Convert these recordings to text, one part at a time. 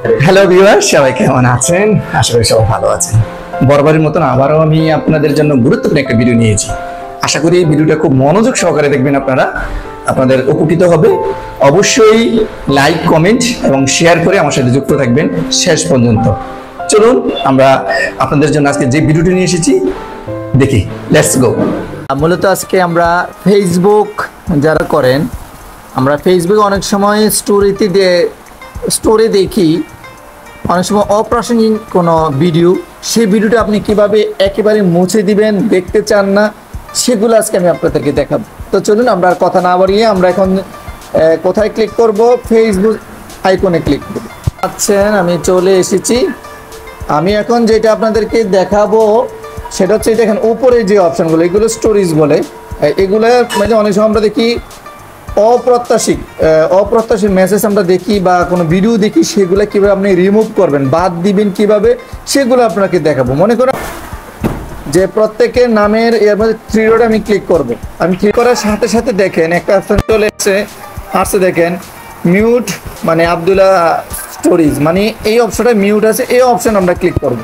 Hello viewers, সবাই কেমন আছেন? আশা করি সবাই ভালো আছেন। বরাবরের মতন আবারও আমি আপনাদের জন্য গুরুত্বপূর্ণ একটা ভিডিও নিয়েছি। আশা করি এই ভিডিওটা খুব মনোযোগ সহকারে দেখবেন, আপনাদের উপকৃত হবে। অবশ্যই লাইক, কমেন্ট এবং শেয়ার করে আমার সাথে যুক্ত থাকবেন শেষ পর্যন্ত। চলুন আমরা আপনাদের জন্য আজকে যে ভিডিওটি নিয়ে এসেছি দেখি, লেটস গো। মূলত আজকে আমরা ফেসবুক যারা করেন, আমরা ফেসবুকে অনেক সময় স্টোরি দেখি, অনেক সময় অপ্রাসঙ্গিক কোনো ভিডিও, সেই ভিডিওটা আপনি কিভাবে একেবারে মুছে দিবেন, দেখতে চান না, সেগুলো আজকে আমি আপনাদেরকে দেখাবো। তো চলুন আমরা আর কথা না বাড়িয়ে আমরা এখন কোথায় ক্লিক করব? ফেসবুক আইকনে ক্লিক করব। আচ্ছা, আমি চলে এসেছি। আমি এখন যেটা আপনাদেরকে দেখাবো সেটা হচ্ছে দেখেন উপরে যে অপশানগুলো, এগুলো স্টোরিজ বলে। এগুলো মানে অনেক সময় আমরা দেখি অপ্রত্যাশিত মেসেজ আমরা দেখি বা কোনো ভিডিও দেখি, সেগুলো কীভাবে আপনি রিমুভ করবেন, বাদ দিবেন কিভাবে, সেগুলো আপনাকে দেখাবো। মনে করুন যে প্রত্যেকের নামের এর মধ্যে থ্রি ডটে আমি ক্লিক করব। আমি ক্লিক করার সাথে সাথে দেখেন একটা অপশান চলে আসছে দেখেন মিউট, মানে আব্দুল্লাহ স্টোরিজ, মানে এই অপশনটা মিউট আছে, এই অপশন আমরা ক্লিক করব।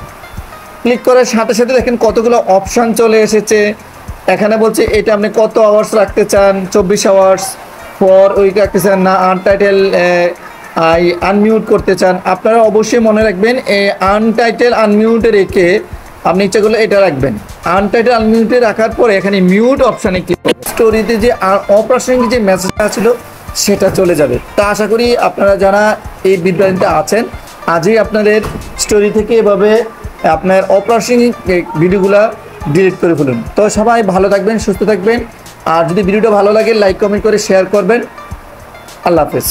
ক্লিক করার সাথে সাথে দেখেন কতগুলো অপশান চলে এসেছে। এখানে বলছে এটা আপনি কত আওয়ার্স রাখতে চান, 24 আওয়ার্স, ফর উইক রাখতে চান না আনটাইটেল আনমিউট করতে চান। আপনারা অবশ্যই মনে রাখবেন এই আনটাইটেল আনমিউটে রেখে আপনি ইচ্ছা করলে এটা রাখবেন। আনটাইটেল আনমিউটে রাখার পরে এখানে মিউট অপশানে ক্লিক করবেন। স্টোরিতে যে অপ্রাসঙ্গিক যে মেসেজটা ছিল সেটা চলে যাবে। তা আশা করি আপনারা যারা এই বিদ্যালয়তে আছেন আজই আপনাদের স্টোরি থেকে এভাবে আপনার অপ্রাসঙ্গিক ভিডিওগুলো ডিলিট করে ফেলুন। তো সবাই ভালো থাকবেন, সুস্থ থাকবেন। আর যদি ভিডিওটা ভালো লাগে লাইক, কমেন্ট করে শেয়ার করবেন। আল্লাহ হাফেজ।